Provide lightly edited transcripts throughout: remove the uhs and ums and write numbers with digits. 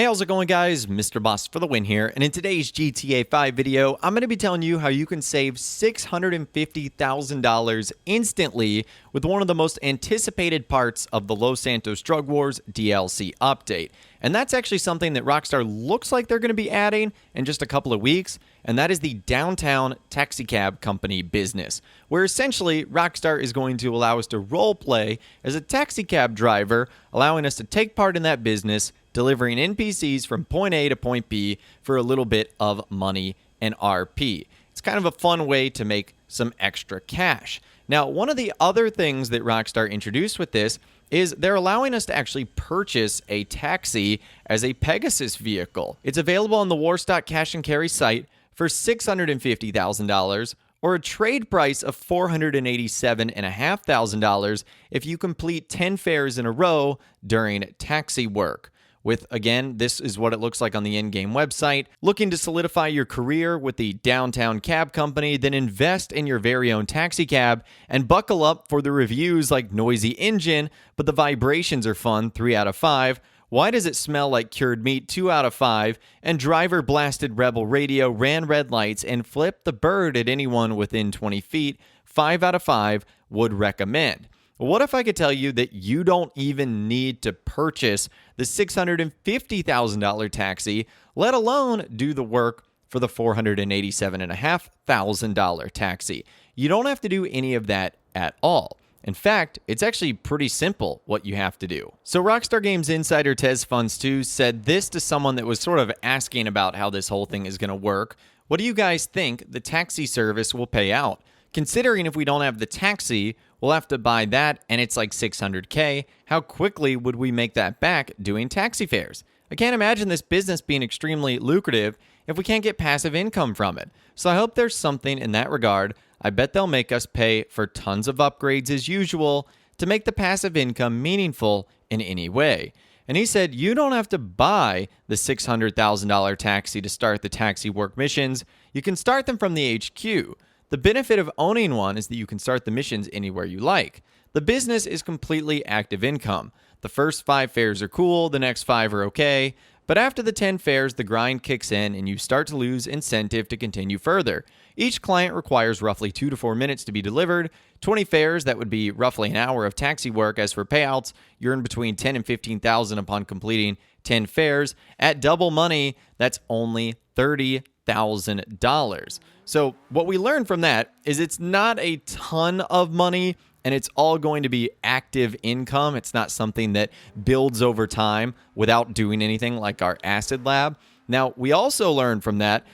Hey, how's it going, guys? Mr. Boss for the win here, and in today's GTA 5 video, I'm going to be telling you how you can save $650,000 instantly with one of the most anticipated parts of the Los Santos Drug Wars DLC update. And that's actually something that Rockstar looks like they're going to be adding in just a couple of weeks, and that is the downtown taxicab company business, where essentially Rockstar is going to allow us to roleplay as a taxicab driver, allowing us to take part in that business, delivering NPCs from point A to point B for a little bit of money and RP. It's kind of a fun way to make some extra cash. Now, one of the other things that Rockstar introduced with this is they're allowing us to actually purchase a taxi as a Pegasus vehicle. It's available on the Warstock Cash and Carry site for $650,000 or a trade price of $487,500 if you complete 10 fares in a row during taxi work. With, again, this is what it looks like on the in-game website. Looking to solidify your career with the downtown cab company, then invest in your very own taxi cab and buckle up for the reviews like noisy engine, but the vibrations are fun, 3 out of 5. Why does it smell like cured meat, 2 out of 5, and driver blasted Rebel radio, ran red lights, and flipped the bird at anyone within 20 feet, 5 out of 5, would recommend. What if I could tell you that you don't even need to purchase the $650,000 taxi, let alone do the work for the $487,500 taxi? You don't have to do any of that at all. In fact, it's actually pretty simple what you have to do. So Rockstar Games insider Tez Funds 2 said this to someone that was sort of asking about how this whole thing is going to work. What do you guys think the taxi service will pay out? Considering if we don't have the taxi, we'll have to buy that and it's like $600K. How quickly would we make that back doing taxi fares? I can't imagine this business being extremely lucrative if we can't get passive income from it. So I hope there's something in that regard. I bet they'll make us pay for tons of upgrades as usual to make the passive income meaningful in any way. And he said you don't have to buy the $600,000 taxi to start the taxi work missions. You can start them from the HQ. The benefit of owning one is that you can start the missions anywhere you like. The business is completely active income. The first 5 fares are cool, the next 5 are okay, but after the 10 fares, the grind kicks in and you start to lose incentive to continue further. Each client requires roughly 2 to 4 minutes to be delivered. 20 fares, that would be roughly an hour of taxi work. As for payouts, you earn between $10,000 and $15,000 upon completing 10 fares. At double money, that's only $30,000. So what we learned from that is it's not a ton of money and it's all going to be active income. It's not something that builds over time without doing anything like our Acid Lab. Now, we also learned from that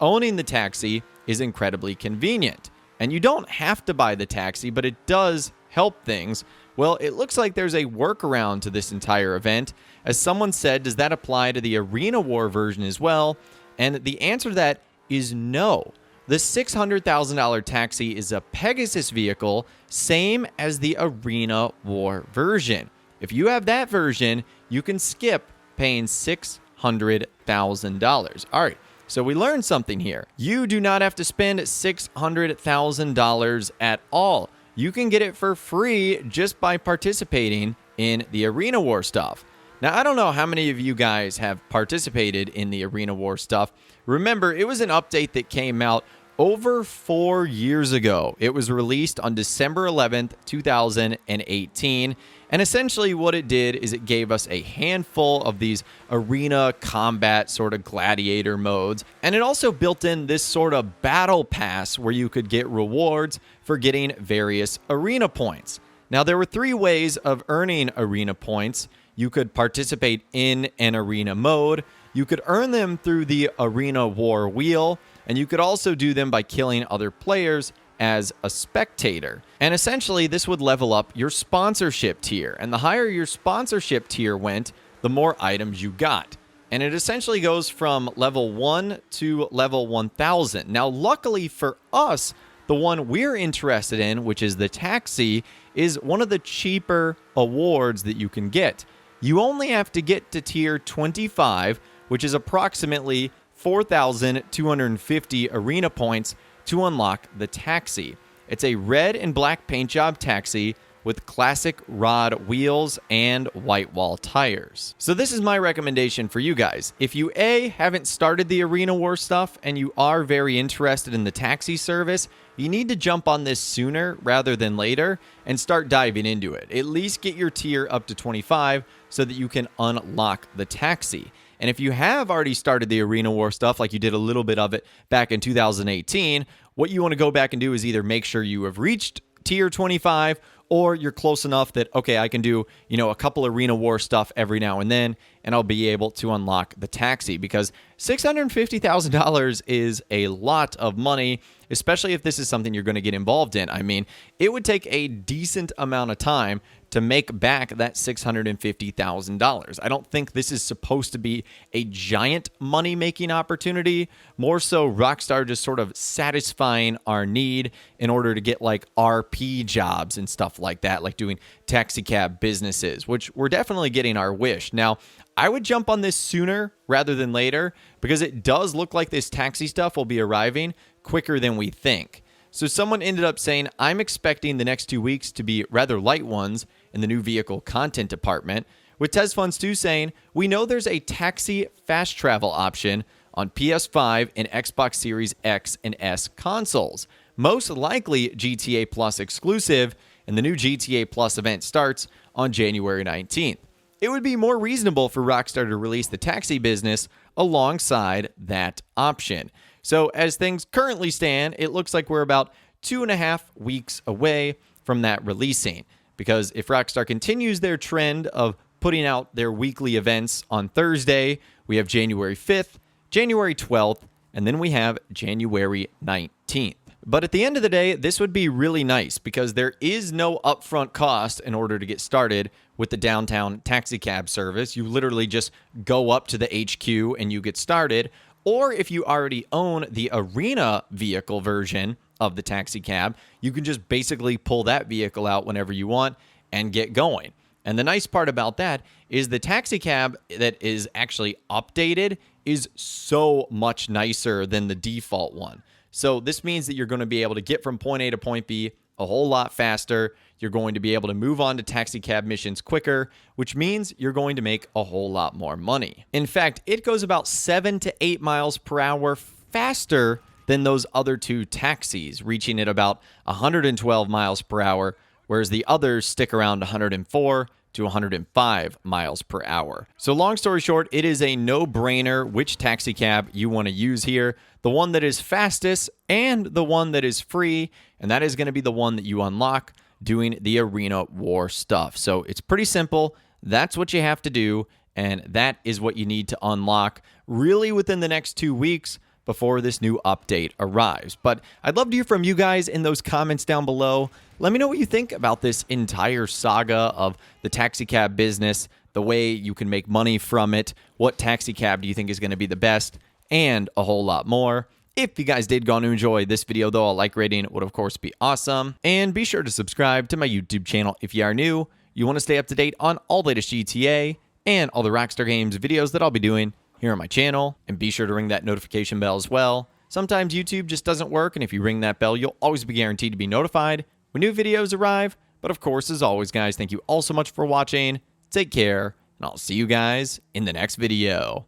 owning the taxi is incredibly convenient. And you don't have to buy the taxi, but it does help things. Well, it looks like there's a workaround to this entire event. As someone said, does that apply to the Arena War version as well? And the answer to that is no. The $600,000 taxi is a Pegasus vehicle, same as the Arena War version. If you have that version, you can skip paying $600,000. All right, so we learned something here. You do not have to spend $600,000 at all. You can get it for free just by participating in the Arena War stuff. Now, I don't know how many of you guys have participated in the Arena War stuff. Remember, it was an update that came out over 4 years ago. It was released on December 11th, 2018. And essentially what it did is it gave us a handful of these arena combat sort of gladiator modes. And it also built in this sort of battle pass where you could get rewards for getting various arena points. Now, there were 3 ways of earning arena points. You could participate in an arena mode, you could earn them through the Arena War wheel, and you could also do them by killing other players as a spectator. And essentially, this would level up your sponsorship tier. And the higher your sponsorship tier went, the more items you got. And it essentially goes from level 1 to level 1000. Now, luckily for us, the one we're interested in, which is the taxi, is one of the cheaper awards that you can get. You only have to get to tier 25, which is approximately 4,250 arena points to unlock the taxi. It's a red and black paint job taxi with classic rod wheels and white wall tires. So this is my recommendation for you guys. If you haven't started the Arena War stuff and you are very interested in the taxi service, you need to jump on this sooner rather than later and start diving into it. At least get your tier up to 25 so that you can unlock the taxi. And if you have already started the Arena War stuff, like you did a little bit of it back in 2018, what you want to go back and do is either make sure you have reached tier 25 or you're close enough that, okay, I can do, a couple Arena War stuff every now and then, and I'll be able to unlock the taxi, because $650,000 is a lot of money, especially if this is something you're going to get involved in. I mean, it would take a decent amount of time to make back that $650,000. I don't think this is supposed to be a giant money-making opportunity, more so Rockstar just sort of satisfying our need in order to get like RP jobs and stuff like that, like doing taxi cab businesses, which we're definitely getting our wish. Now, I would jump on this sooner rather than later, because it does look like this taxi stuff will be arriving quicker than we think. So someone ended up saying, I'm expecting the next 2 weeks to be rather light ones in the new vehicle content department, with TezFunds 2 saying, we know there's a taxi fast travel option on PS5 and Xbox Series X and S consoles, most likely GTA Plus exclusive, and the new GTA Plus event starts on January 19th. It would be more reasonable for Rockstar to release the taxi business alongside that option. So as things currently stand, it looks like we're about 2.5 weeks away from that releasing. Because if Rockstar continues their trend of putting out their weekly events on Thursday, we have January 5th, January 12th, and then we have January 19th. But at the end of the day, this would be really nice because there is no upfront cost in order to get started with the downtown taxi cab service. You literally just go up to the HQ and you get started. Or if you already own the Arena vehicle version of the taxi cab, you can just basically pull that vehicle out whenever you want and get going. And the nice part about that is the taxi cab that is actually updated is so much nicer than the default one. So this means that you're going to be able to get from point A to point B a whole lot faster. You're going to be able to move on to taxi cab missions quicker, which means you're going to make a whole lot more money. In fact, it goes about 7 to 8 miles per hour faster than those other two taxis, reaching at about 112 miles per hour, whereas the others stick around 104 to 105 miles per hour. So long story short, it is a no-brainer which taxi cab you want to use here. The one that is fastest and the one that is free, and that is going to be the one that you unlock doing the Arena War stuff. So it's pretty simple. That's what you have to do, and that is what you need to unlock really within the next 2 weeks before this new update arrives. But I'd love to hear from you guys in those comments down below. Let me know what you think about this entire saga of the taxi cab business, the way you can make money from it, what taxi cab do you think is going to be the best, and a whole lot more. If you guys did go on to enjoy this video, though, a like rating would, of course, be awesome. And be sure to subscribe to my YouTube channel if you are new. You want to stay up to date on all the latest GTA and all the Rockstar Games videos that I'll be doing here on my channel. And be sure to ring that notification bell as well. Sometimes YouTube just doesn't work, and if you ring that bell, you'll always be guaranteed to be notified when new videos arrive. But of course, as always, guys, thank you all so much for watching. Take care, and I'll see you guys in the next video.